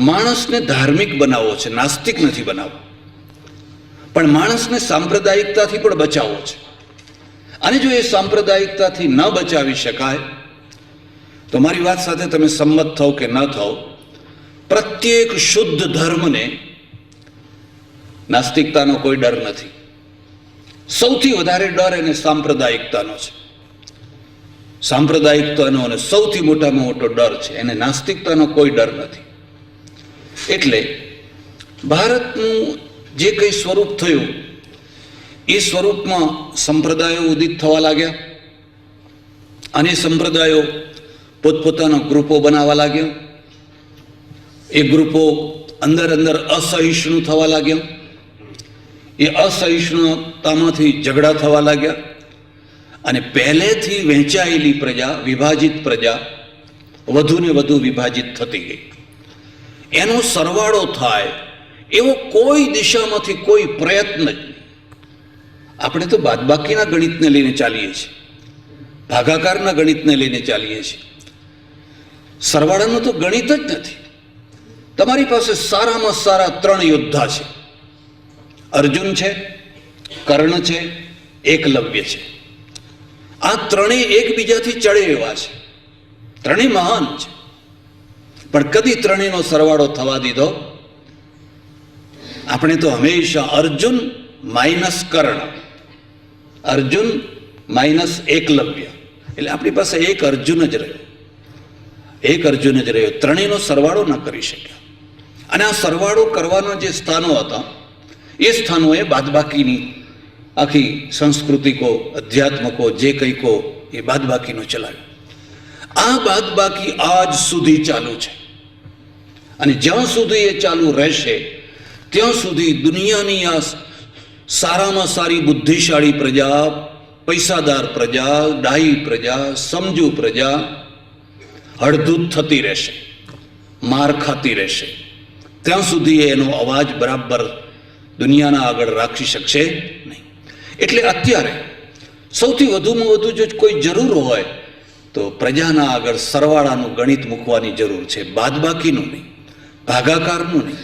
માણસને ધાર્મિક બનાવવો છે, નાસ્તિક નથી બનાવવો, પણ માણસને સાંપ્રદાયિકતાથી પણ બચાવવો છે. અને જો એ સાંપ્રદાયિકતાથી ન બચાવી શકાય તો મારી વાત સાથે તમે સંમત થાવ કે ન થાવ, પ્રત્યેક શુદ્ધ ધર્મને નાસ્તિકતાનો કોઈ ડર નથી. સૌથી વધારે ડર એને સાંપ્રદાયિકતાનો છે. સાંપ્રદાયિકતાનો અને સૌથી મોટામાં મોટો ડર છે, એને નાસ્તિકતાનો કોઈ ડર નથી. એટલે ભારતનું જે કંઈ સ્વરૂપ થયું એ સ્વરૂપમાં સંપ્રદાયો ઉદિત થવા લાગ્યા, અને સંપ્રદાયો પોતપોતાના ગ્રુપો બનાવવા લાગ્યા. એ ગ્રુપો અંદર અસહિષ્ણુ થવા લાગ્યા. એ અસહિષ્ણુતામાંથી ઝઘડા થવા લાગ્યા, અને પહેલેથી વહેંચાયેલી પ્રજા, વિભાજિત પ્રજા વધુ ને વધુ વિભાજિત થતી ગઈ. એનો સરવાળો થાય એવો કોઈ દિશામાંથી કોઈ પ્રયત્ન જ નહીં. આપણે તો બાદબાકીના ગણિતને લઈને ચાલીએ છીએ, ભાગાકારના ગણિતને લઈને ચાલીએ છીએ. સરવાળાનું તો ગણિત જ નથી. તમારી પાસે સારામાં સારા 3 યોદ્ધા છે. અર્જુન છે, કર્ણ છે, એકલવ્ય છે. આ ત્રણેય એકબીજાથી ચડે એવા છે, ત્રણેય મહાન છે. પણ કદી ત્રણેયનો સરવાળો થવા દીધો? આપણે તો હંમેશા અર્જુન માઇનસ કર્ણ, અર્જુન માઇનસ એકલવ્ય, એટલે આપણી પાસે એક અર્જુન જ રહ્યો, એક અર્જુન જ રહ્યો. ત્રણેયનો સરવાળો ન કરી શક્યા. અને આ સરવાળો કરવાના જે સ્થાનો હતા એ સ્થાનોએ બાદબાકીની આખી સંસ્કૃતિકો, અધ્યાત્મકો, જે કંઈ કહો એ બાદબાકીનું ચલાવ્યું. આ બાદબાકી આજ સુધી ચાલુ છે. અને જ્યાં સુધી એ ચાલુ રહેશે ત્યાં સુધી દુનિયાની આ સારામાં સારી બુદ્ધિશાળી પ્રજા, પૈસાદાર પ્રજા, ડાહી પ્રજા, સમજુ પ્રજા હળધૂત થતી રહેશે, માર ખાતી રહેશે. ત્યાં સુધી એનો અવાજ બરાબર દુનિયાના આગળ રાખી શકશે નહીં. એટલે અત્યારે સૌથી વધુમાં વધુ જો કોઈ જરૂર હોય તો પ્રજાના આગળ સરવાળાનું ગણિત મૂકવાની જરૂર છે, બાદબાકીનું નહીં, ભાગાકારનું નહીં.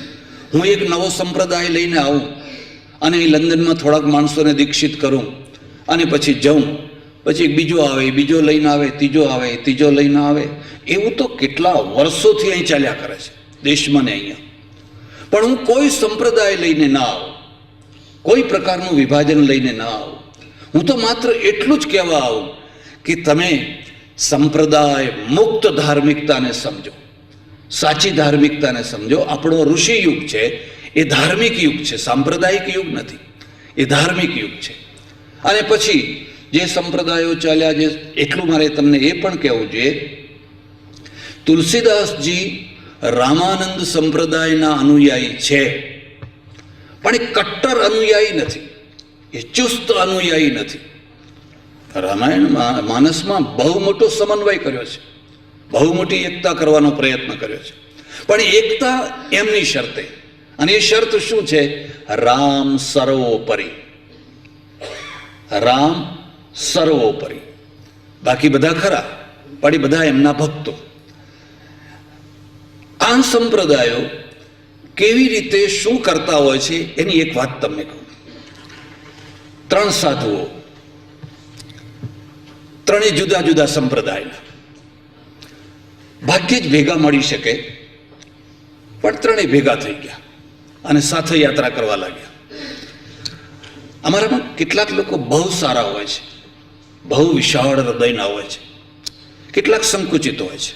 હું એક નવો સંપ્રદાય લઈને આવું અને લંડનમાં થોડાક માણસોને દીક્ષિત કરું અને પછી જાઉં, પછી બીજો આવે, બીજો લઈને આવે, ત્રીજો આવે, ત્રીજો લઈને આવે. એવું તો કેટલા વર્ષોથી અહીં ચાલ્યા કરે છે દેશમાં ને અહીંયા. પણ હું કોઈ સંપ્રદાય લઈને ના આવું, કોઈ પ્રકારનું વિભાજન લઈને ના આવું. હું તો માત્ર એટલું જ કહેવા આવું કે તમે સંપ્રદાય મુક્ત ધાર્મિકતાને સમજો, સાચી ધાર્મિકતાને સમજો. આપણો ઋષિ યુગ છે એ ધાર્મિક યુગ છે, સાંપ્રદાયિક યુગ નથી, એ ધાર્મિક યુગ છે. અને પછી જે સંપ્રદાયો ચાલ્યા, જે એટલું મારે તમને એ પણ કહેવું જોઈએ, તુલસીદાસજી રામાનંદ સંપ્રદાયના અનુયાયી છે, પણ એ કટ્ટર અનુયાયી નથી, એ ચુસ્ત અનુયાયી નથી. રામાયણ માનસમાં બહુ મોટો સમન્વય કર્યો છે, બહુ મોટી એકતા કરવાનો પ્રયત્ન કર્યો છે. પણ એકતા એમની શરતે, અને એ શરત શું છે? રામ સર્વોપરી, રામ સર્વોપરી. બાકી બધા ખરા, પણ એ બધા એમના ભક્તો. આ સંપ્રદાયો કેવી રીતે શું કરતા હોય છે એની એક વાત તમને કહું. 3 સાધુઓ, ત્રણેય જુદા જુદા સંપ્રદાયના, ભાગ્યે જ ભેગા મળી શકે, પણ ત્રણેય ભેગા થઈ ગયા અને સાથે યાત્રા કરવા લાગ્યા. અમારામાં કેટલાક લોકો બહુ સારા હોય છે, બહુ વિશાળ હૃદયના હોય છે, કેટલાક સંકુચિત હોય છે.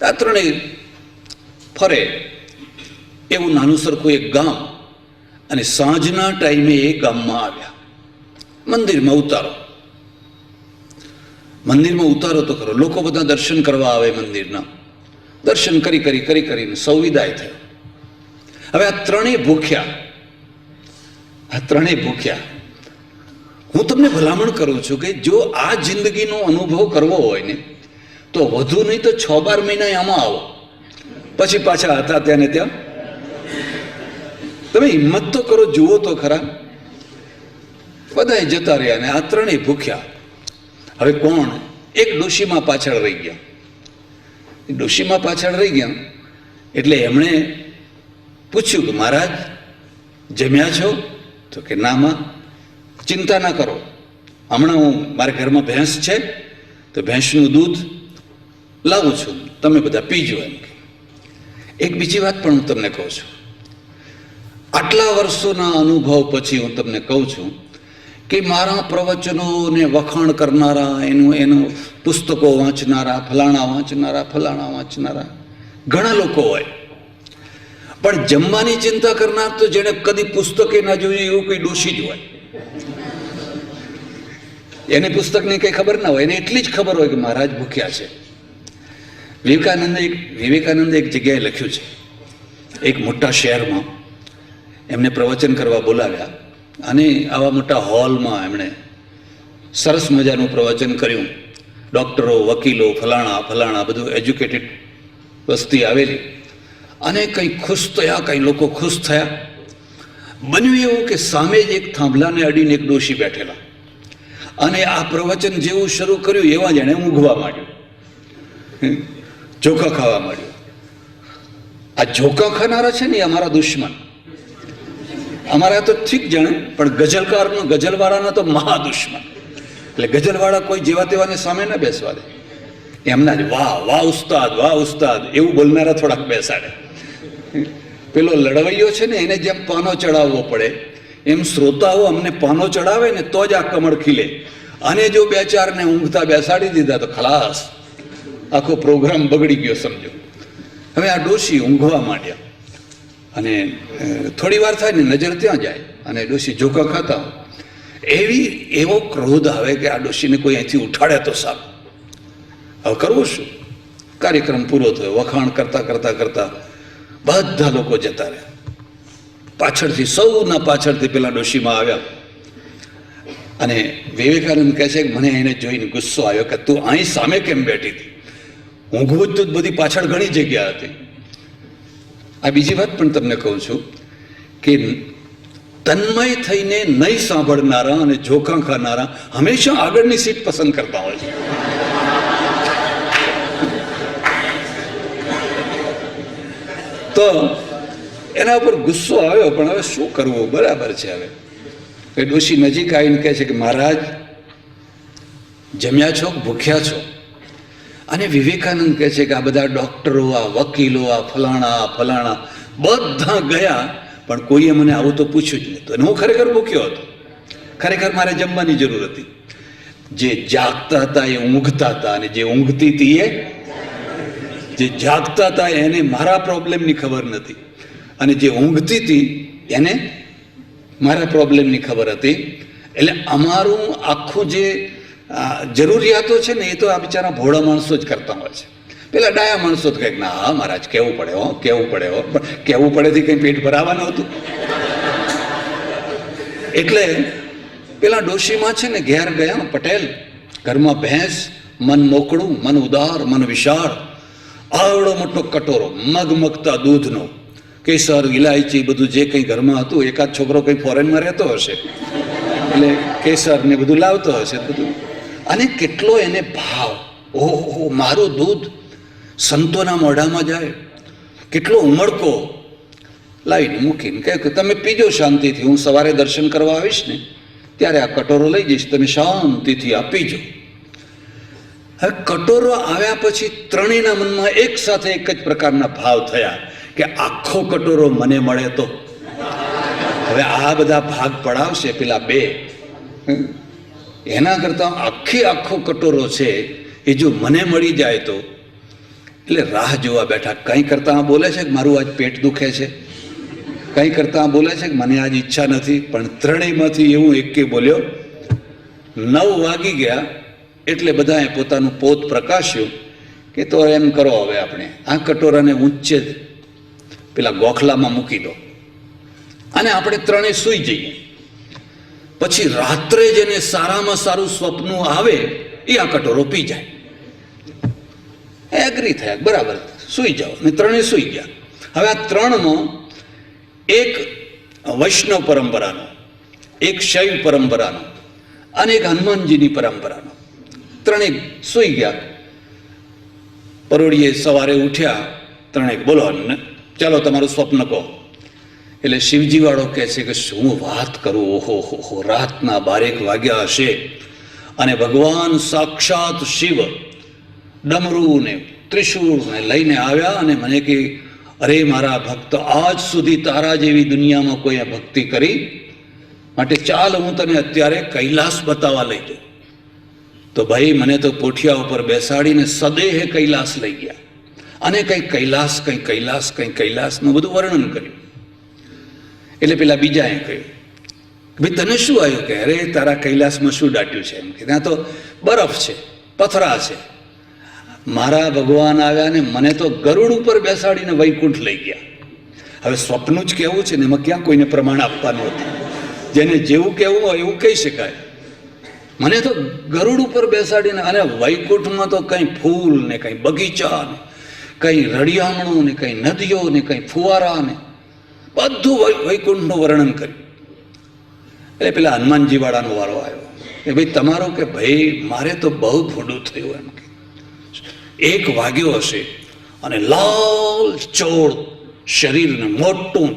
આ ત્રણેય ફરે એવું નાનું સરખું એક ગામ, અને સાંજના ટાઈમે એ ગામમાં આવ્યા. મંદિરમાં ઉતારો, મંદિરમાં ઉતારો તો ખરો. લોકો બધા દર્શન કરવા આવે મંદિરના. દર્શન કરીને સૌ વિદાય થયો. હવે આ ત્રણેય ભૂખ્યા, આ ત્રણેય ભૂખ્યા. હું તમને ભલામણ કરું છું કે જો આ જિંદગીનો અનુભવ કરવો હોય ને તો વધુ નહીં તો 6-12 મહિના આમાં આવો, પછી પાછા હતા ત્યાં ને ત્યાં. તમે હિંમત તો કરો, જુઓ તો ખરા. બધા જતા રહ્યા ને આ ત્રણેય ભૂખ્યા. હવે કોણ? એક ડોશીમાં પાછળ રહી ગયા. ડોશીમાં પાછળ રહી ગયા એટલે એમણે પૂછ્યું કે મહારાજ જમ્યા છો? તો કે ના માં, ચિંતા ના કરો, હમણાં હું મારા ઘરમાં ભેંસ છે તો ભેંસનું દૂધ લાવું છું, તમે બધા પીજો. એમ કે એક બીજી વાત પણ હું તમને કહું છું. આટલા વર્ષોના અનુભવ પછી હું તમને કહું છું કે મારા પ્રવચનોને વખાણ કરનારા, એનું પુસ્તકો વાંચનારા, ફલાણા વાંચનારા ઘણા લોકો હોય, પણ જમવાની ચિંતા કરનાર તો જેને કદી પુસ્તકે ના જોયું એવું કોઈ ડોશી જ હોય. એને પુસ્તકની કંઈ ખબર ના હોય, એને એટલી જ ખબર હોય કે મહારાજ ભૂખ્યા છે. વિવેકાનંદે એક જગ્યાએ લખ્યું છે, એક મોટા શહેરમાં એમને પ્રવચન કરવા બોલાવ્યા અને આવા મોટા હોલમાં એમણે સરસ મજાનું પ્રવચન કર્યું. ડૉક્ટરો, વકીલો, ફલાણા બધું એજ્યુકેટેડ વસ્તી આવેલી. અને કંઈ ખુશ થયા, કંઈ લોકો ખુશ થયા. બન્યું એવું કે સામે જ એક થાંભલાને અડીને એક ડોશી બેઠેલા, અને આ પ્રવચન જેવું શરૂ કર્યું એવા જ એણે ઊંઘવા માંડ્યું. ઝોકા ખાવા માંડ્યો. આ ઝોકા ખાનારા છે ને એ અમારા દુશ્મન. અમારા તો ઠીક જાણે, પણ ગઝલવાળાના તો મહા દુશ્મન. એટલે ગઝલવાળા કોઈ જેવા તેવાને સામે ના બેસવા દે. એમના જ વાહ વાહ ઉસ્તાદ એવું બોલનારા થોડાક બેસાડે. પેલો લડવૈયો છે ને એને જેમ પાનો ચડાવવો પડે એમ શ્રોતાઓ અમને પાનો ચડાવે ને તો જ આ કમળ ખીલે. અને જો બે ચારને ઊંઘતા બેસાડી દીધા તો ખલાસ, આખો પ્રોગ્રામ બગડી ગયો સમજો. હવે આ ડોશી ઊંઘવા માંડ્યા અને થોડી વાર થાય ને નજર ત્યાં જાય અને ડોશી ઝોકા ખાતા. એવો ક્રોધ આવે કે આ ડોશીને કોઈ અહીંથી ઉઠાડે તો સારું. હવે કરવું શું? કાર્યક્રમ પૂરો થયો. વખાણ કરતા બધા લોકો જતા રહ્યા. પાછળથી સૌના પાછળથી પેલા ડોશીમાં આવ્યા અને વિવેકાનંદ કહે છે કે મને એને જોઈને ગુસ્સો આવ્યો કે તું અહીં સામે કેમ બેઠી હતી? ઊંઘવું જ બધી પાછળ ઘણી જગ્યા હતી. આ બીજી વાત પણ તમને કહું છું કે તન્મય થઈને નહીં સાંભળનારા અને ઝોકા ખાનારા હંમેશા આગળની સીટ પસંદ કરતા હોય છે. તો એના ઉપર ગુસ્સો આવ્યો, પણ હવે શું કરવું? બરાબર છે. હવે એ ડોશી નજીક આવીને કહે છે કે મહારાજ જમ્યા છો, ભૂખ્યા છો? અને વિવેકાનંદ કહે છે કે આ બધા ડોક્ટરો, આ વકીલો, આ ફલાણા બધા ગયા, પણ કોઈએ મને આવું તો પૂછ્યું જ નહોતું. અને હું ખરેખર ભૂખ્યો હતો. ખરેખર મારે જમવાની જરૂર હતી. જે જાગતા હતા એ ઊંઘતા હતા, અને જે ઊંઘતી હતી જે જાગતા હતા એને મારા પ્રોબ્લેમની ખબર નથી, અને જે ઊંઘતી હતી એને મારા પ્રોબ્લેમની ખબર હતી. એટલે અમારું આખું જે જરૂરિયાતો છે ને એ તો આ બિચારા ભોળા માણસો જ કરતા હોય છે. પેલા ડાયા માણસો તો કંઈક ના મહારાજ કેવું પડે હો, પણ કેવું પડેથી કંઈ પેટ ભરાવાનું હતું. એટલે પેલા ડોશીમાં છે ને ઘેર ગયા પટેલ, ઘરમાં ભેંસ, મન મોકળું, મન ઉદાર, મન વિશાળ, આવડો મોટો કટોરો મગમગતા દૂધનો, કેસર, ઇલાયચી બધું જે કંઈ ઘરમાં હતું. એકાદ છોકરો કંઈ ફોરેનમાં રહેતો હશે એટલે કેસર ને બધું લાવતો હશે બધું. અને કેટલો એને ભાવ! ઓહો, મારું દૂધ સંતોના મોઢામાં જાય, કેટલો ઉમળકો! લાવીને મૂકીને કહે કે તમે પીજો શાંતિથી, હું સવારે દર્શન કરવા આવીશ ને ત્યારે આ કટોરો લઈ જઈશ, તમે શાંતિથી આ પીજો. હવે કટોરો આવ્યા પછી ત્રણેયના મનમાં એક સાથે એક જ પ્રકારના ભાવ થયા કે આખો કટોરો મને મળે તો. હવે આ બધા ભાગ પડાવશે પેલા બે, એના કરતા આખો કટોરો છે એ જો મને મળી જાય તો. એટલે રાહ જોવા બેઠા. કંઈ કરતા બોલે છે કે મારું આજ પેટ દુખે છે, કંઈ કરતા બોલે છે કે મને આજ ઈચ્છા નથી, પણ ત્રણેયમાંથી એવું એકે બોલ્યો. 9 વાગી ગયા એટલે બધાએ પોતાનું પોત પ્રકાશ્યું કે તો એમ કરો, હવે આપણે આ કટોરાને ઊંચે પેલા ગોખલામાં મૂકી દો અને આપણે ત્રણેય સૂઈ જઈએ. પછી રાત્રે જેને સારામાં સારું સ્વપ્ન આવે એ આ કટોરો પી જાય. એગ્રી થયા, બરાબર, સૂઈ જાઓ. અને ત્રણેય સૂઈ ગયા. હવે આ ત્રણમાં એક વૈષ્ણવ પરંપરાનો, એક શૈવ પરંપરાનો અને એક હનુમાનજીની પરંપરાનો, ત્રણેય સૂઈ ગયા. પરોળીએ સવારે ઉઠ્યા, ત્રણેય બોલો ચાલો તમારું સ્વપ્ન કહો. એટલે શિવજી વાળો કહે છે કે શું વાત કરું, ઓહો, રાતના 12 વાગ્યા હશે અને ભગવાન સાક્ષાત શિવ ડમરું ને ત્રિશૂળ ને લઈને આવ્યા અને મને કે અરે મારા ભક્ત, આજ સુધી તારા જેવી દુનિયામાં કોઈએ ભક્તિ કરી, માટે ચાલ હું તને અત્યારે કૈલાસ બતાવવા લઈ જાઉં. તો ભાઈ મને તો પોઠિયા ઉપર બેસાડીને સદેહે કૈલાસ લઈ ગયા અને કંઈ કૈલાસનું બધું વર્ણન કર્યું. એટલે પેલા બીજાએ કહ્યું ભાઈ તને શું આવ્યું? કે અરે તારા કૈલાસમાં શું દાટ્યું છે? એમ કે ત્યાં તો બરફ છે, પથરા છે. મારા ભગવાન આવ્યા ને મને તો ગરુડ ઉપર બેસાડીને વૈકુંઠ લઈ ગયા. હવે સ્વપ્નું જ કહેવું છે ને, એમાં ક્યાં કોઈને પ્રમાણ આપવાનું હતું. જેને જેવું કહેવું હોય એવું કહી શકાય. મને તો ગરુડ ઉપર બેસાડીને, અને વૈકુંઠમાં તો કંઈ ફૂલ ને કંઈ બગીચા ને કંઈ રળિયામણું ને કંઈ નદીઓ ને કંઈ ફુવારા ને બધું વૈકુંઠનું વર્ણન કર્યું. એટલે પેલા હનુમાનજી વાળાનો વારો આવ્યો કે ભાઈ તમારો, કે ભાઈ મારે તો બહુ ફૂડું થયું. એમ કે 1 વાગ્યો હશે અને લાલ ચોળ શરીરને મોટું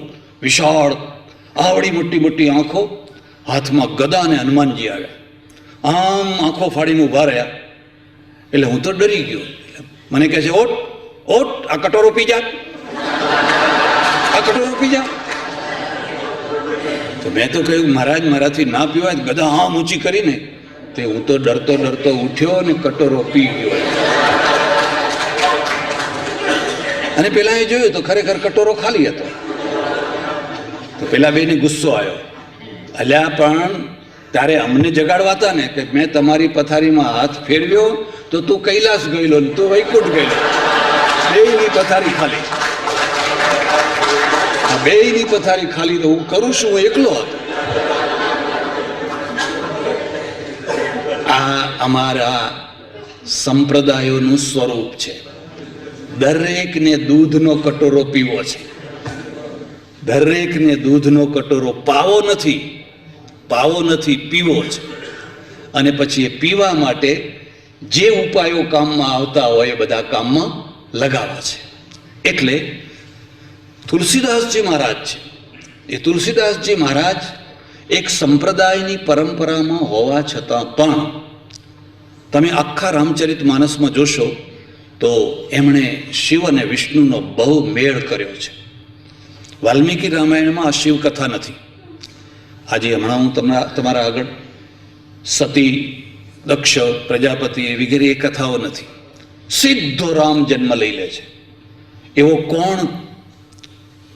વિશાળ, આવડી મોટી મોટી આંખો, હાથમાં ગદા અને હનુમાનજી આવ્યા. આમ આંખો ફાડીને ઊભા રહ્યા. એટલે હું તો ડરી ગયો. મને કહે છે, ઓટ ઓટ, આ કટોરો પી જા, આ કટોરો પી જા. તો મેં તો કહ્યું, મહારાજ મારાથી ના પીવાય. ગદા આમ ઊંચી કરીને તે હું તો ડરતો ડરતો ઉઠ્યો અને કટોરો પી ગયો. અને પેલા એ જોયું તો ખરેખર કટોરો ખાલી હતો. તો પેલા બેને ગુસ્સો આવ્યો. અલ્યા પણ તારે અમને જગાડવા હતા ને કે મેં તમારી પથારીમાં હાથ ફેરવ્યો તો તું કૈલાસ ગયેલો ને તું વૈકુંઠ ગયેલો. બેયની પથારી ખાલી, આ બેયની પથારી ખાલી. તો હું કરું શું? હું એકલો હતો. આ અમારા સંપ્રદાયોનું સ્વરૂપ છે. દરેકને દૂધનો કટોરો પીવો છે. દરેકને દૂધનો કટોરો પાવો નથી, પીવો છે. અને પછી એ પીવા માટે જે ઉપાયો કામમાં આવતા હોય એ બધા કામમાં લગાવવા છે. એટલે તુલસીદાસજી મહારાજ છે. એ તુલસીદાસજી મહારાજ એક સંપ્રદાયની પરંપરામાં હોવા છતાં પણ તમે આખા રામચરિત માનસમાં જોશો તો એમણે શિવ અને વિષ્ણુનો બહુ મેળ કર્યો છે. વાલ્મીકી રામાયણમાં આ શિવ કથા નથી. આજે હમણાં હું તમારા આગળ સતી, દક્ષ, પ્રજાપતિ વગેરે એ કથાઓ નથી. સીધો રામ જન્મ લઈ લે છે. એવો કોણ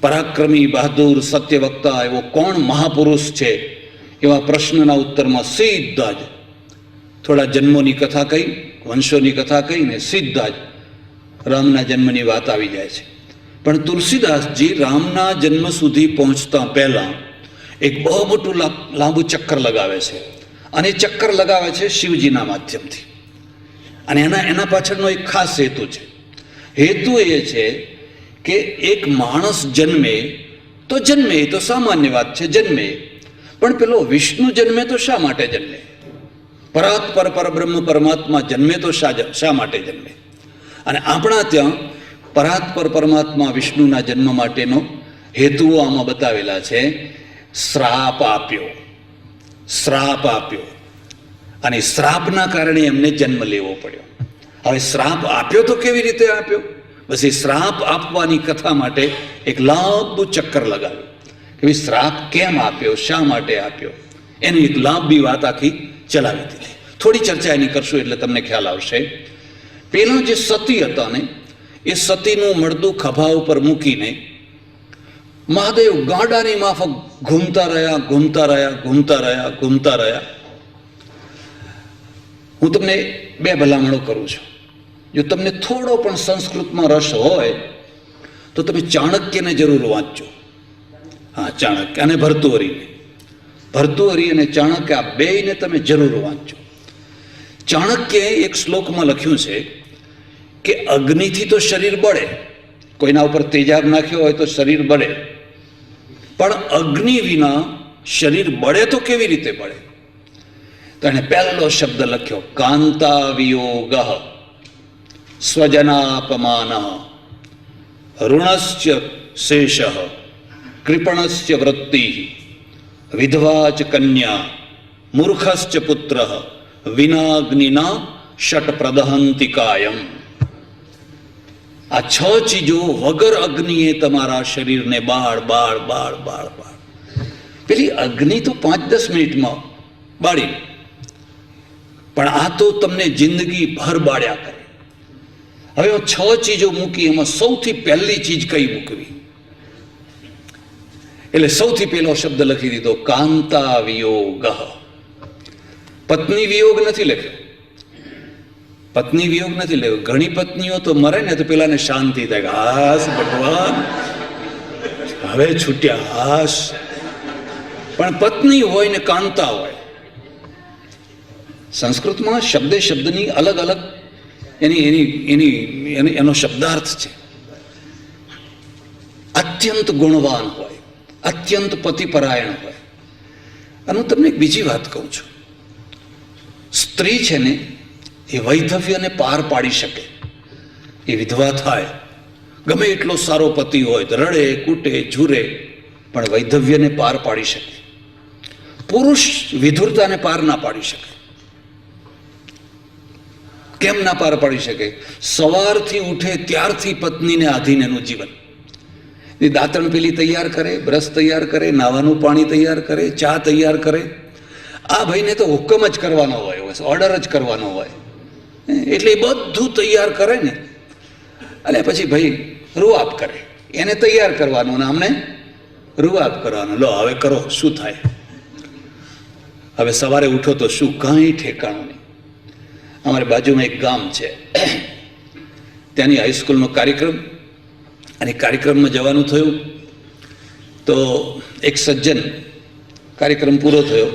પરાક્રમી, બહાદુર, સત્યવક્તા, એવો કોણ મહાપુરુષ છે? એવા પ્રશ્નના ઉત્તરમાં સીધા જ થોડા જન્મોની કથા કહી, વંશોની કથા કહીને સીધા જ રામના જન્મની વાત આવી જાય છે. પણ તુલસીદાસજી રામના જન્મ સુધી પહોંચતા પહેલા એક બહુ મોટું લાંબુ ચક્કર લગાવે છે. અને એ ચક્કર લગાવે છે શિવજીના માધ્યમથી. અને એના પાછળનો એક ખાસ હેતુ છે. હેતુ એ છે કે એક માણસ જન્મે, એ તો સામાન્ય વાત છે, જન્મે. પણ પેલો વિષ્ણુ જન્મે તો શા માટે જન્મે? પરાત્પર પરબ્રહ્મ પરમાત્મા જન્મે તો શા માટે જન્મે? અને આપણા ત્યાં પરાત્પર પરમાત્મા વિષ્ણુના જન્મ માટેનો હેતુઓ આમાં બતાવેલા છે. શ્રાપ આપ્યો. અને શ્રાપના કારણે એમને જન્મ લેવો પડ્યો. હવે શ્રાપ આપ્યો તો કેવી રીતે આપ્યો? બસ એ શ્રાપ આપવાની કથા માટે એક લાંબુ ચક્કર લગાવ્યું કે ભાઈ શ્રાપ કેમ આપ્યો, શા માટે આપ્યો, એની એક લાંબી વાત આખી ચલાવી દીધી. થોડી ચર્ચા એની કરશું એટલે તમને ખ્યાલ આવશે. પેલા જે સતી હતા ને, એ સતીનું મળદું ખભા ઉપર મૂકીને મહાદેવ ગાડાની માફક ઘૂમતા રહ્યા. હું તમને બે ભલામણો કરું છું. જો તમને થોડો પણ સંસ્કૃતમાં રસ હોય તો તમે ચાણક્યને જરૂર વાંચજો. હા, ચાણક્ય અને ભર્તુહરી અને ચાણક્ય, આ બેયને તમે જરૂર વાંચજો. ચાણક્યએ એક શ્લોકમાં લખ્યું છે કે અગ્નિથી તો શરીર બળે, કોઈના ઉપર તેજાબ નાખ્યો હોય તો શરીર બળે, પણ અગ્નિ વિના શરીર બળે તો કેવી રીતે બળે? તો એને પહેલો શબ્દ લખ્યો, કાંતા વિયોગ સ્વજનાપમાન ઋણસ્ય શેષ કૃપણસ્ય વૃત્તિ વિધવા ચ કન્યા મૂર્ખશ્ચ પુત્ર વિનાગ્નિના ષટ પ્રદહંતિ કાયમ. આ 6 ચીજો વગર અગ્નિએ તમારા શરીરને બાળ. પેલી અગ્નિ તો 5-10 મિનિટમાં બાળી, પણ આ તો તમને જિંદગી ભર બાળ્યા કરે. હવે 6 ચીજો મૂકી, એમાં સૌથી પહેલી ચીજ કઈ મૂકવી? એટલે સૌથી પહેલો શબ્દ લખી દીધો, કાંતા વિયોગ. પત્ની વિયોગ નથી લખ્યો. ઘણી પત્નીઓ તો મરે ને તો પેલાને શાંતિ થાય, હાસ ભગવાન હવે છૂટ્યા, હાસ. પણ પત્ની હોય ને કાંતા હોય, સંસ્કૃતમાં શબ્દની અલગ અલગ એનો શબ્દાર્થ છે. અત્યંત ગુણવાન હોય, અત્યંત પતિપરાયણ હોય. અને હું તમને એક બીજી વાત કહું છું. સ્ત્રી છે ને, એ વૈધવ્યને પાર પાડી શકે, એ વિધવા થાય ગમે એટલો સારો પતિ હોય તો રડે કૂટે ઝૂરે પણ વૈધવ્યને પાર પાડી શકે. પુરુષ વિધુરતાને પાર ના પાડી શકે. કેમ ના પાર પાડી શકે? સવારથી ઉઠે ત્યારથી પત્નીને આધીન એનું જીવન. એ દાંતણ પેલી તૈયાર કરે, બ્રશ તૈયાર કરે, નાવાનું પાણી તૈયાર કરે, ચા તૈયાર કરે. આ ભાઈને તો હુકમ જ કરવાનો હોય, ઓર્ડર જ કરવાનો હોય. એટલે એ બધું તૈયાર કરે ને, અને પછી ભાઈ રૂઆબ કરે. એને તૈયાર કરવાનું ને અમને રૂઆબ કરવાનો. લો હવે કરો, શું થાય? હવે સવારે ઉઠો તો શું, કાંઈ ઠેકાણું નહીં. અમારી બાજુમાં એક ગામ છે, ત્યાંની હાઈસ્કૂલનો કાર્યક્રમ, અને કાર્યક્રમમાં જવાનું થયું તો એક સજ્જન, કાર્યક્રમ પૂરો થયો